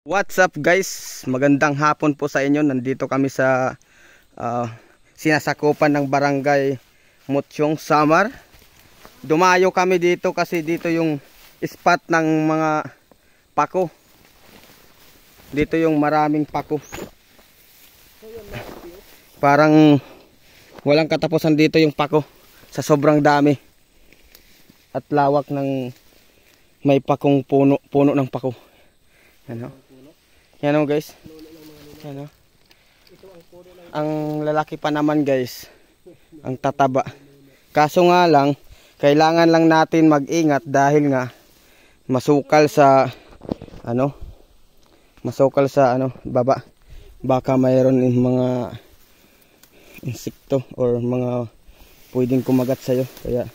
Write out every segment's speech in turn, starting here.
What's up guys? Magandang hapon po sa inyo. Nandito kami sa sinasakupan ng barangay Mutyong, Samar. Dumayo kami dito kasi dito yung spot ng mga pako. Dito yung maraming pako. Parang walang katapusan dito yung pako. Sa sobrang dami at lawak ng may pakong puno ng pako. Ano? Yan o guys. Yan o. Ang lalaki pa naman guys. Ang tataba. Kaso nga lang, kailangan lang natin mag-ingat dahil nga masukal sa baba. Baka mayroon mga insekto or mga pwedeng kumagat sa'yo. Kaya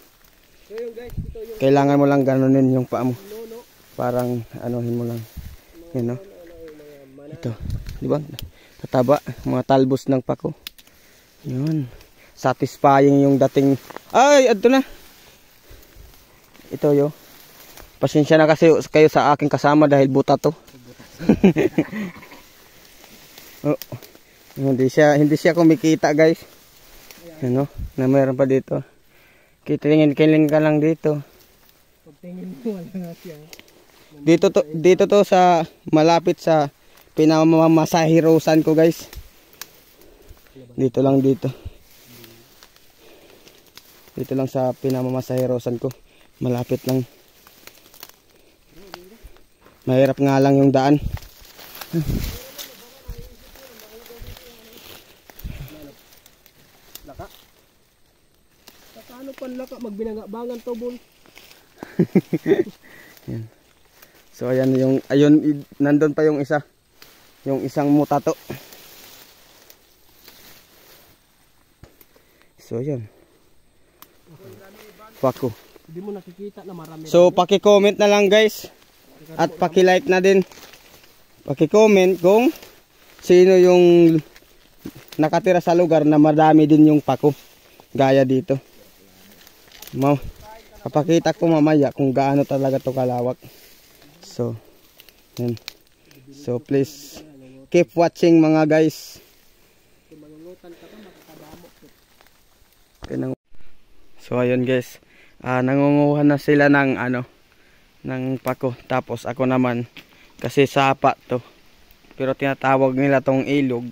kailangan mo lang ganunin yung paa mo. Parang anuhin mo lang. Yan o. Ito, di ba? Tataba, mga talbos ng pako. Yun. Satisfying yung dating. Ay, ato na. Ito yo. Pasensya na kasi kayo sa aking kasama dahil buta to. Oh, hindi siya kumikita, guys. Ano? Na meron pa dito. Kitingin ka lang dito. Pagtingin mo wala siya. Dito to sa malapit sa pinamamasahirosan ko guys. Dito lang sa pinamamasahirosan ko. Malapit lang. Mahirap nga lang yung daan. Laka. Paano panlaka magbinangabangan to bol? Yan. So ayun nandun pa yung isa. Yung isang mutato. So yan. Pako. Hindi mo nakikita na marami. So paki-comment na lang guys. At paki-like na din. Paki-comment kung sino yung nakatira sa lugar na marami din yung pako. Gaya dito. Papakita ko mamaya kung gaano talaga to kalawak. So, yan. So please keep watching mga guys. So ayun guys, nangunguha na sila ng ng pako. Tapos ako naman kasi sapa to. Pero tinatawag nila tong ilog.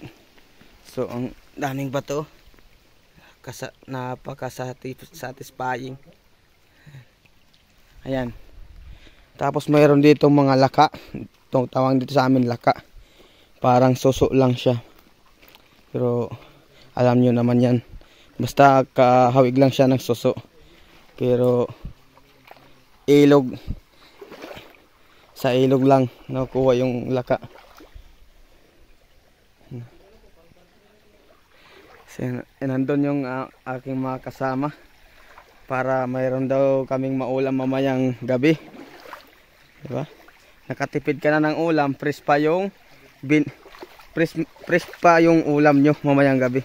So ang daming bato. Napaka-satisfying. Ayan. Tapos mayroon dito mga laka. Itong tawag dito sa amin laka. Parang suso lang siya. Pero alam nyo naman yan. Basta kahawig lang siya ng suso. Pero ilog. Sa ilog lang nakuha yung laka. Nandun yung aking mga kasama. Para mayroon daw kaming maulam mamayang gabi. Diba? Nakatipid ka na ng ulam. Fresh pa yung ulam nyo mamayang gabi.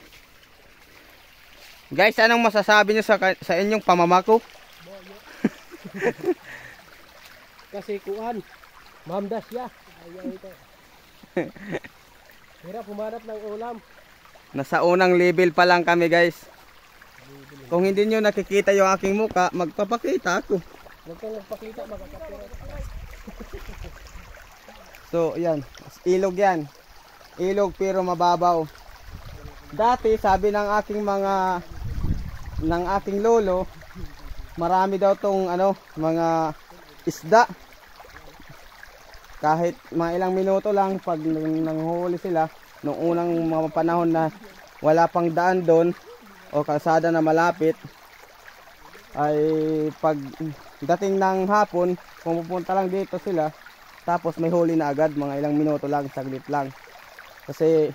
Guys, anong masasabi nyo sa inyong pamamako? Kasi kuan, mamdas ya. Ayaw ito. Hirap humanap ng ulam. Nasa unang level pa lang kami guys. Kung hindi nyo nakikita yung aking muka, magpapakita ako. Huwag kang magpakita, makakapira. So yan, ilog yan. Ilog pero mababaw. Dati sabi ng aking lolo, marami daw tong mga isda. Kahit mga ilang minuto lang pag nanghuli sila, nung unang mga panahon na wala pang daan doon o kalsada na malapit, ay pag dating ng hapon, pumupunta lang dito sila, tapos may huli na agad, mga ilang minuto lang, saglit lang. Kasi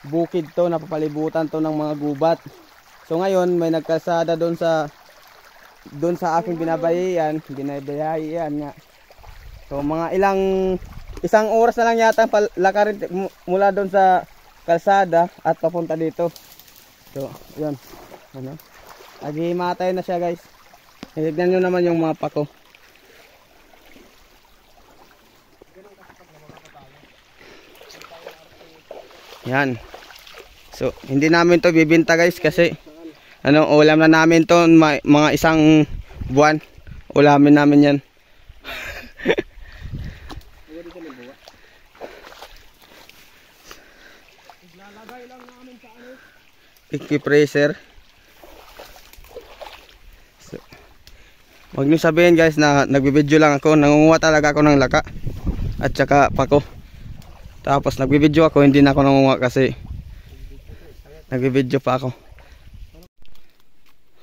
bukid to, napapalibutan to ng mga gubat. So ngayon may nagkalsada doon sa aking binabayan nga. So mga isang oras na lang yata lakarin mula doon sa kalsada at papunta dito. So yun, naghihimatay na siya guys. Tignan nyo naman yung mga pako. Yan. So, hindi namin to bibinta guys kasi ulam na namin to mga isang buwan. Ulamin namin yan. Lalagay lang namin sa ano. Ikipreser. So, wag niyo sabihin guys na nagbibideo lang ako. Nangunguha talaga ako ng laka at saka pako. Tapos nagbibideo ako, hindi na ako nangunguha kasi nagbibideo pa ako.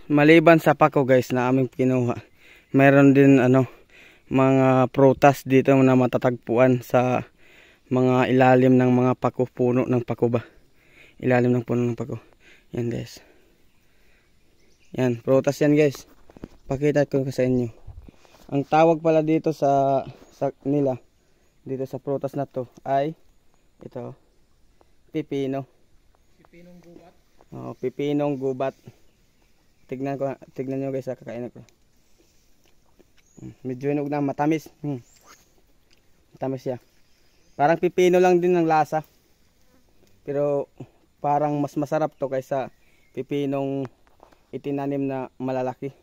Maliban sa pako guys na aming kinuha, mayroon din mga prutas dito na matatagpuan sa mga ilalim ng mga pako, puno ng pako ba? Ilalim ng puno ng pako. Yan guys. Yan, prutas yan guys. Pakita ko sa inyo. Ang tawag pala dito sa nila, dito sa prutas na to ay ito, pipino. Pipinong gubat. Oh, pipinong gubat. Tignan nyo guys, kakainin ko. Medyo hinog na, matamis. Matamis siya. Parang pipino lang din ng lasa. Pero parang mas masarap to kaysa pipinong itinanim na malalaki.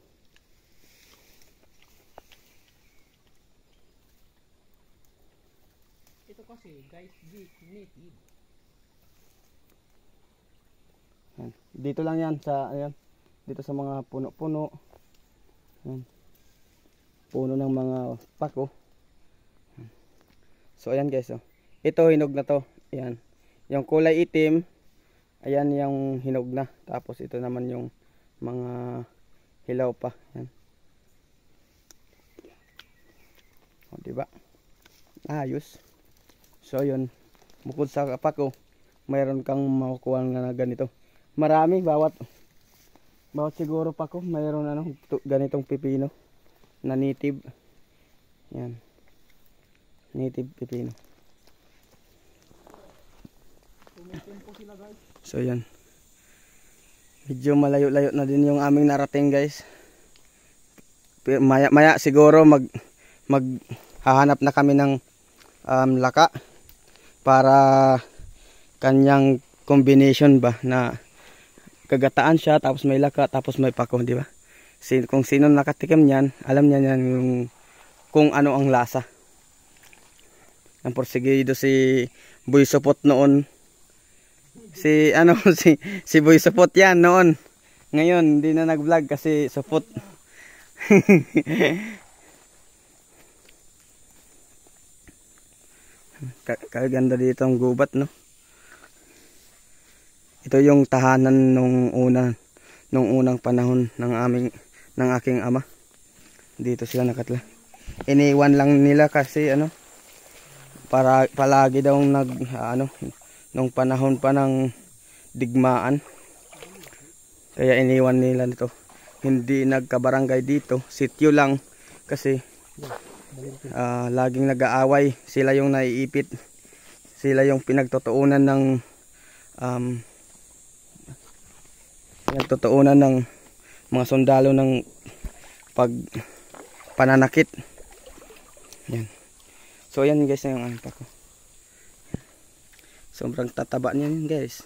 Ito kasi guys, native. Dito lang yan sa dito sa mga puno-puno. Puno ng mga pako. So ayan guys, ito hinog na to. Ayan. Yung kulay itim, ayan yung hinog na. Tapos ito naman yung mga hilaw pa. Ayan. O, diba? Ayos. So yun, bukod sa pako, mayroon kang makukuha na ganito. Marami, bawat siguro pako, mayroon ganitong pipino na native. Yan. Native pipino. So yan. Medyo malayo-layo na din yung aming narating guys. Maya siguro maghahanap na kami ng laka para kanyang combination ba na kagataan siya tapos may laka tapos may pako, di ba? Kung sino nakatikim niyan, alam niya yan yung kung ano ang lasa. Ang porsigido si Boy Supot noon. Si Boy Supot yan noon. Ngayon hindi na nag-vlog kasi supot. Kaganda dito ang gubat, no? Ito yung tahanan nung unang panahon ng aking ama. Dito sila nakatla. Iniwan lang nila kasi para palagi daw nung panahon pa ng digmaan. Kaya iniwan nila nito. Hindi nagkabarangay dito, sityo lang kasi laging nag-aaway. Sila yung naiipit. Sila yung pinagtutuunan ng mga sundalo ng pananakit. Yan. So yan guys na yung pako. Sobrang tataba niyan guys.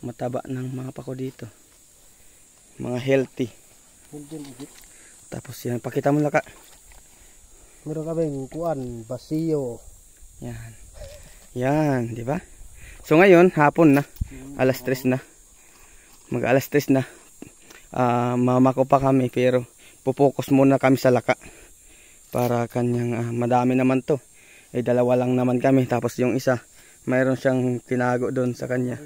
Mataba ng mga pako dito. Mga healthy. Tapos yan, pakita mo laka. Meron kaming kuan, basiyo. Yan. Yan, di ba? So ngayon, hapon na. Alas 3 na. Mag alas 3 na. Mamako pa kami pero pupokus muna kami sa laka. Para kanyang madami naman to. Dalawa lang naman kami. Tapos yung isa, mayroon siyang tinago doon sa kanya.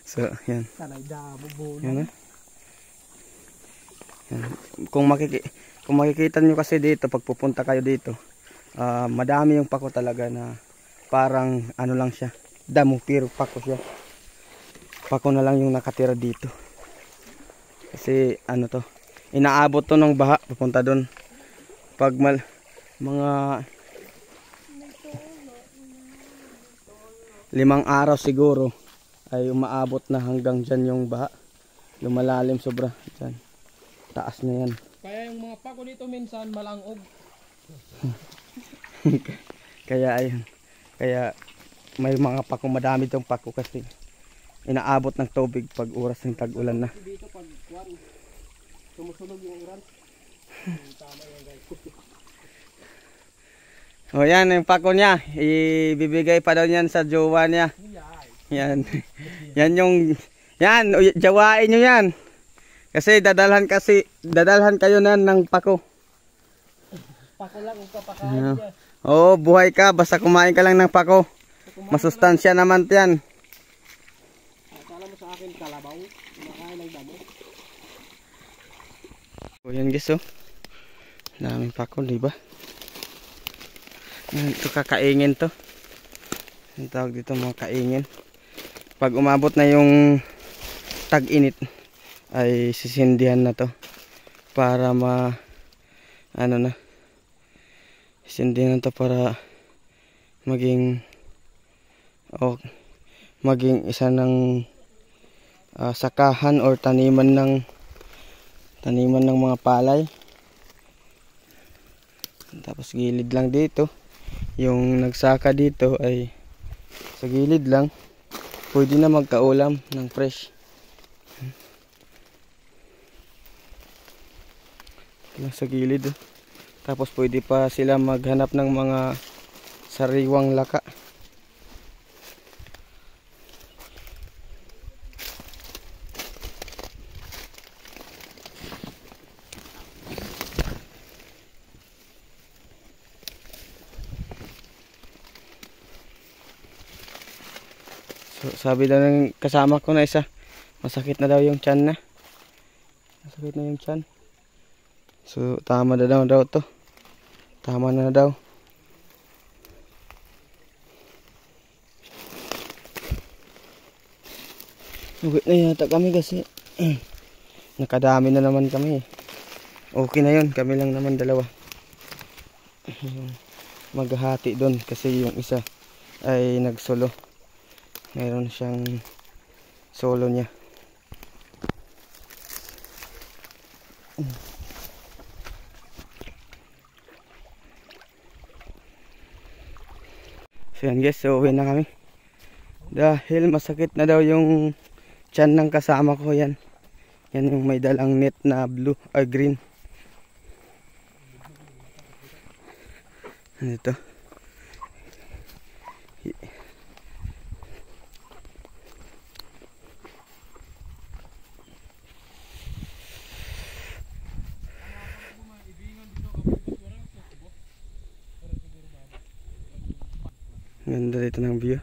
So, yan. Yan. Kung makikita nyo kasi dito, pag pupunta kayo dito, madami yung pako talaga na parang lang siya, damo pero pako siya. Pako na lang yung nakatira dito. Kasi to, inaabot to ng baha, pupunta doon. Pag mga 5 araw siguro ay umaabot na hanggang dyan yung baha. Lumalalim sobra dyan. Taas na yan. Kaya yung mga pako dito minsan malangog. Kaya ayun. Kaya may mga pako, madami tong pako kasi inaabot ng tubig pag oras ng tag-ulan na. Dito pag kuwan, sumusunog yung uran. Tama yan guys. O yan, yung pako niya. Ibibigay pa daw niyan sa jowa niya. Yan. Yan yung, yan, jawain nyo yan. Kasi dadalhan kayo na ng pako. Pako lang ang papakain niya. Oo, buhay ka. Basta kumain ka lang ng pako. Masustansya naman yan. Akala mo sa akin kalabaw, kumakain ng damo. O yan guys, oh. Daming pako, diba? Yan, ito kakaingin to. Ang tawag dito mga kaingin. Pag umabot na yung tag-init ay sisindihan na to para sisindihan na to para maging isa ng sakahan or taniman ng mga palay. Tapos gilid lang dito, yung nagsaka dito ay sa gilid lang, pwede na magkaulam ng fresh. Sa gilid, tapos pwede pa sila maghanap ng mga sariwang laka. So, sabi daw ng kasama ko na isa, masakit na daw yung tiyan na. Masakit na yung tiyan. So, tama na daw to. Tama na daw. Uwi na yata kami kasi nakadami na naman kami. Okay na yun. Kami lang naman dalawa. Maghahati doon kasi yung isa ay nagsolo. Mayroon siyang solo niya. So yan guys, so uwi na kami. Dahil masakit na daw yung tiyan ng kasama ko yan. Yan yung may dalang net na blue or green. Ano ito? Ganda dito ng view.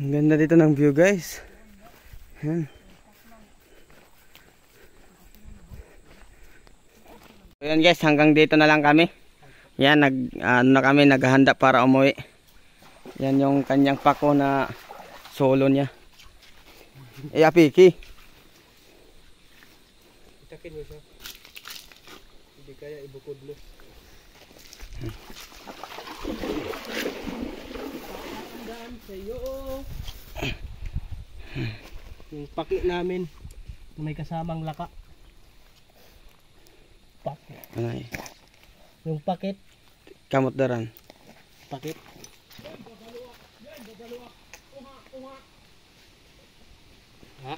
Ang ganda dito ng view guys. Yan. So yan guys, hanggang dito na lang kami. Yan, naghahanda para umuwi. Yan yung kanyang pako na solo niya. Apiki. Itakin mo siya. Hindi kaya ibukod mo. Tandaan sa'yo. Yung paki namin may kasamang laka. Pakit. Anay. Yung pakit. Kamot daran. Pakit. Ha?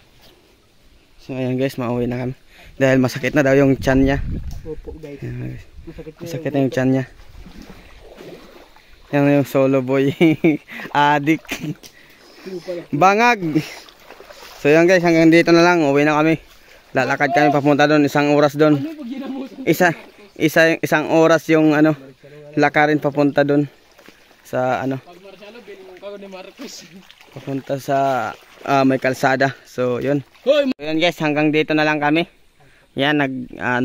So ayan guys, mauwi na kami. Dahil masakit na daw yung tiyan niya. Opo guys. Ayan, guys. Masakit Na yung tiyan niya. Yan yung solo boy. Adik. Bangag. So yan guys, hanggang dito na lang. Uwi na kami. Lalakad kami papunta doon. Isang oras doon. Isang oras yung lakarin papunta doon. Sa papunta sa may kalsada. So yun. So yun guys, hanggang dito na lang kami. Yan,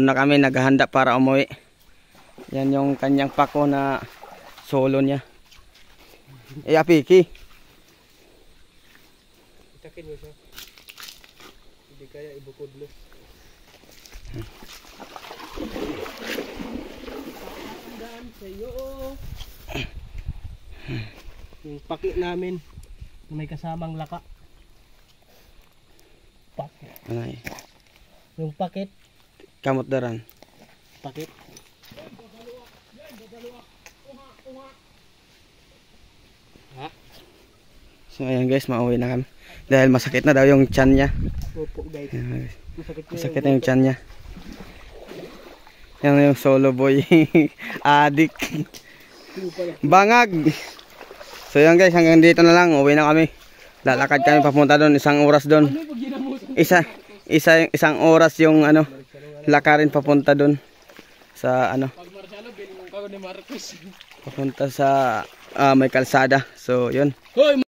naghahanda para umuwi. Yan yung kanyang pako na solo niya. Apiki. Itakin mo siya. Hindi kaya ibukod mo. Tandaan sa'yo. Yung paki namin may kasamang laka. Pakit. Anay. Yung pakit. Kamot daran. Takip. So ayan guys, mauwi na kami. Dahil masakit na daw yung tiyan niya. Opo guys. Ayan, guys. Masakit Masakit na yung tiyan niya. Yan yung solo boy. Adik. Bangag. So yan guys, hanggang dito na lang. Uwi na kami. Lalakad kami papunta doon. Isang oras doon. Isang oras yung ano, lakarin papunta doon. Sa ano. Papunta sa may kalsada. So yun.